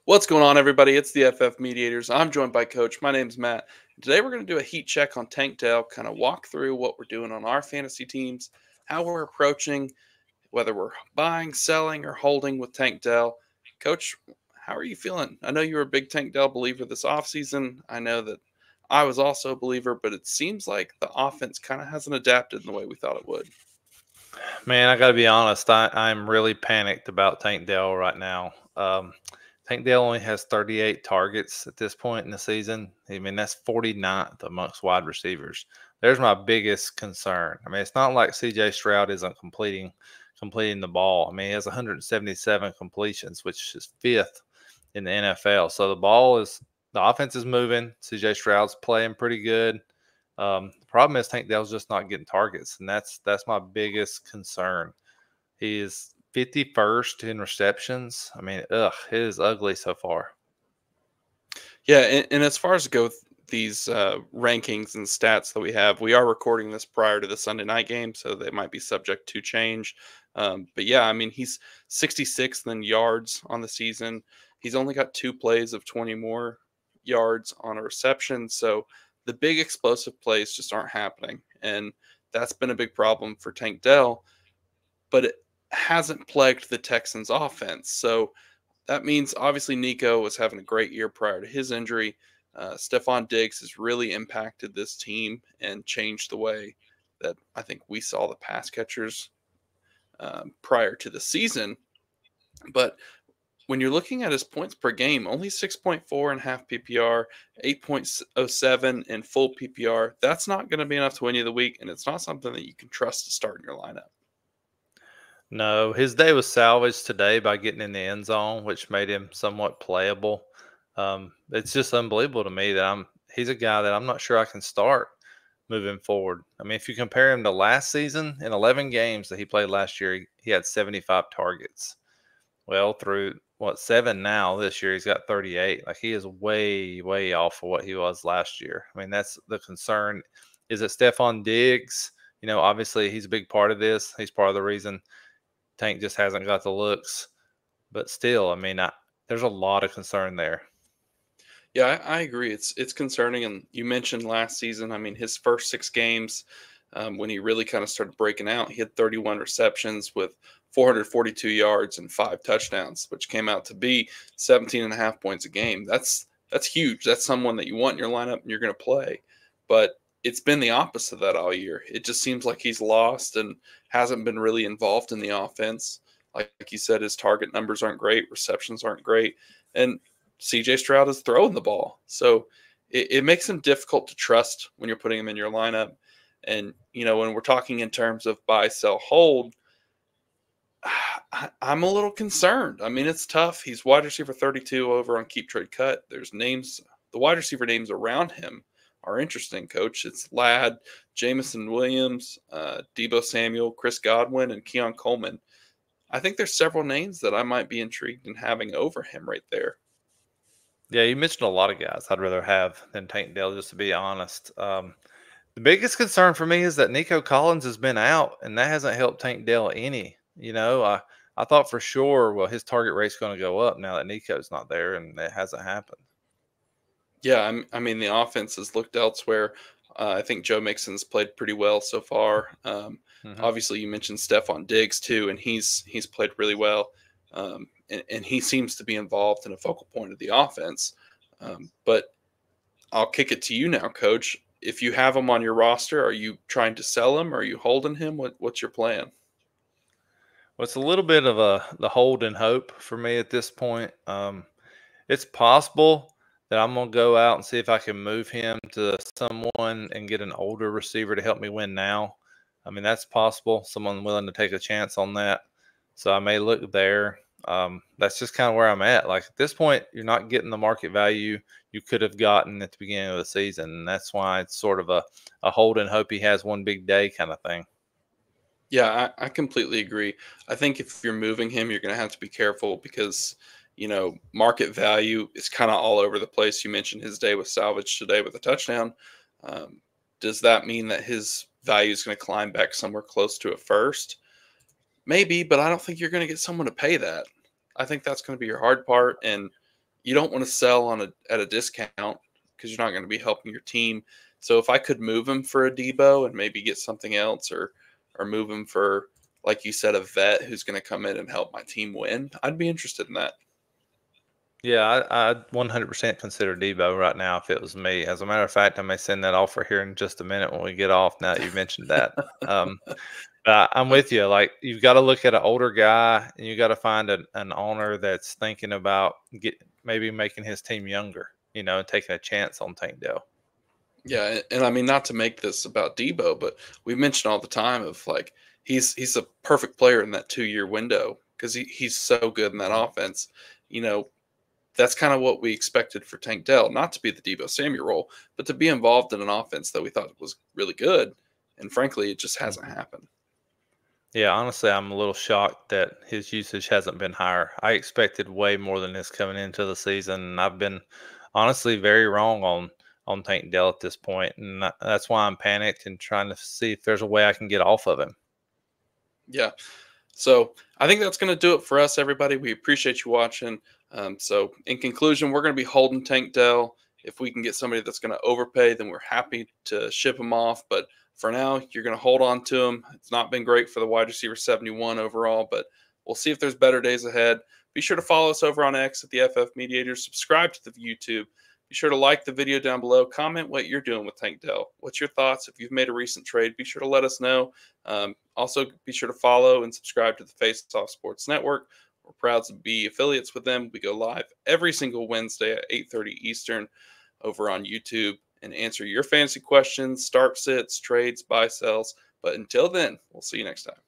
What's going on, everybody? It's the FF Mediators. I'm joined by Coach. My name's Matt. Today, we're going to do a heat check on Tank Dell, kind of walk through what we're doing on our fantasy teams, how we're approaching, whether we're buying, selling, or holding with Tank Dell. Coach, how are you feeling? I know you were a big Tank Dell believer this offseason. I know that I was also a believer, but it seems like the offense kind of hasn't adapted in the way we thought it would. Man, I got to be honest. I'm really panicked about Tank Dell right now. Tank Dell only has 38 targets at this point in the season. I mean, that's 49th amongst wide receivers. There's my biggest concern. I mean, it's not like C.J. Stroud isn't completing the ball. I mean, he has 177 completions, which is fifth in the NFL. So the offense is moving. C.J. Stroud's playing pretty good. The problem is Tank Dell's just not getting targets, and that's my biggest concern. He is 51st in receptions. I mean, it is ugly so far. Yeah, and as far as go with these rankings and stats that we are recording this prior to the Sunday night game, so they might be subject to change. But yeah, I mean, he's 66th in yards on the season. He's only got 2 plays of 20 more yards on a reception. So the big explosive plays just aren't happening. And that's been a big problem for Tank Dell, but it hasn't plagued the Texans offense. So that means obviously Nico was having a great year prior to his injury. Stephon Diggs has really impacted this team and changed the way that I think we saw the pass catchers prior to the season. But when you're looking at his points per game, only 6.4 in half PPR, 8.07 in full PPR, that's not going to be enough to win you the week, and it's not something that you can trust to start in your lineup. No, his day was salvaged today by getting in the end zone, which made him somewhat playable. It's just unbelievable to me that he's a guy that I'm not sure I can start moving forward. I mean, if you compare him to last season, in 11 games that he played last year, he had 75 targets. Well, through what, 7 now this year, he's got 38. Like, he is way, way off of what he was last year. I mean, that's the concern. Is it Stephon Diggs? Obviously he's a big part of this. He's part of the reason Tank just hasn't got the looks. But still, I mean, there's a lot of concern there. Yeah, I agree. It's concerning. And you mentioned last season, I mean, his first 6 games, when he really kind of started breaking out, he had 31 receptions with 442 yards and 5 touchdowns, which came out to be 17 and a half points a game. That's huge. That's someone that you want in your lineup and you're going to play. But it's been the opposite of that all year. It just seems like he's lost and hasn't been really involved in the offense. Like you said, his target numbers aren't great, receptions aren't great. And CJ Stroud is throwing the ball. So it makes him difficult to trust when you're putting him in your lineup. And, when we're talking in terms of buy, sell, hold, I'm a little concerned. I mean, it's tough. He's wide receiver 32 over on Keep Trade Cut. There's names, the wide receiver names around him are interesting, Coach. It's Ladd, Jamison Williams, Debo Samuel, Chris Godwin, and Keon Coleman. I think there's several names that I might be intrigued in having over him right there. Yeah, you mentioned a lot of guys I'd rather have than Tank Dell, just to be honest. The biggest concern for me is that Nico Collins has been out, and that hasn't helped Tank Dell any. I thought for sure, well, his target rate's going to go up now that Nico's not there, and it hasn't happened. Yeah, I mean, the offense has looked elsewhere. I think Joe Mixon's played pretty well so far. Obviously, you mentioned Stephon Diggs too, and he's played really well, and he seems to be involved in a focal point of the offense. But I'll kick it to you now, Coach. If you have him on your roster, are you trying to sell him? Or are you holding him? What's your plan? Well, it's a little bit of the hold and hope for me at this point. It's possible that I'm going to go out and see if I can move him to someone and get an older receiver to help me win now. I mean, that's possible. Someone willing to take a chance on that. So I may look there. That's just kind of where I'm at. Like, at this point, you're not getting the market value you could have gotten at the beginning of the season. And that's why it's sort of a hold and hope he has one big day kind of thing. Yeah, I completely agree. I think if you're moving him, you're going to have to be careful because, market value is kind of all over the place. You mentioned his day was salvaged today with a touchdown. Um, does that mean that his value is going to climb back somewhere close to a first? Maybe, but I don't think you're going to get someone to pay that. I think that's going to be your hard part. And, you don't want to sell on at a discount because you're not going to be helping your team. So if I could move him for a Debo and maybe get something else, or move him for, like you said, a vet who's going to come in and help my team win, I'd be interested in that. Yeah, I'd 100% consider Debo right now if it was me. As a matter of fact, I may send that offer here in just a minute when we get off. Now that you mentioned that, um, I'm with you. Like you've got to look at an older guy, and you got to find an owner that's thinking about maybe making his team younger. And taking a chance on Tank Dell. Yeah, and I mean, not to make this about Debo, but we mention all the time of like he's a perfect player in that 2 year window because he's so good in that Mhm. offense. You know, that's kind of what we expected for Tank Dell, not to be the Debo Samuel role, but to be involved in an offense that we thought was really good. And frankly, it just hasn't Mhm. happened. Yeah, honestly, I'm a little shocked that his usage hasn't been higher. I expected way more than this coming into the season, and I've been honestly very wrong on Tank Dell at this point, and that's why I'm panicked and trying to see if there's a way I can get off of him. Yeah. So I think that's going to do it for us, everybody. We appreciate you watching. So in conclusion, we're going to be holding Tank Dell. If we can get somebody that's going to overpay, then we're happy to ship him off. But for now, you're going to hold on to him. It's not been great for the wide receiver 71 overall, but we'll see if there's better days ahead. Be sure to follow us over on X at the FF Mediators. Subscribe to the YouTube. Be sure to like the video down below. Comment what you're doing with Tank Dell. What's your thoughts? If you've made a recent trade, be sure to let us know. Also, be sure to follow and subscribe to the Face Off Sports Network. We're proud to be affiliates with them. We go live every single Wednesday at 8:30 Eastern over on YouTube and answer your fantasy questions, start sits, trades, buy sells. But until then, we'll see you next time.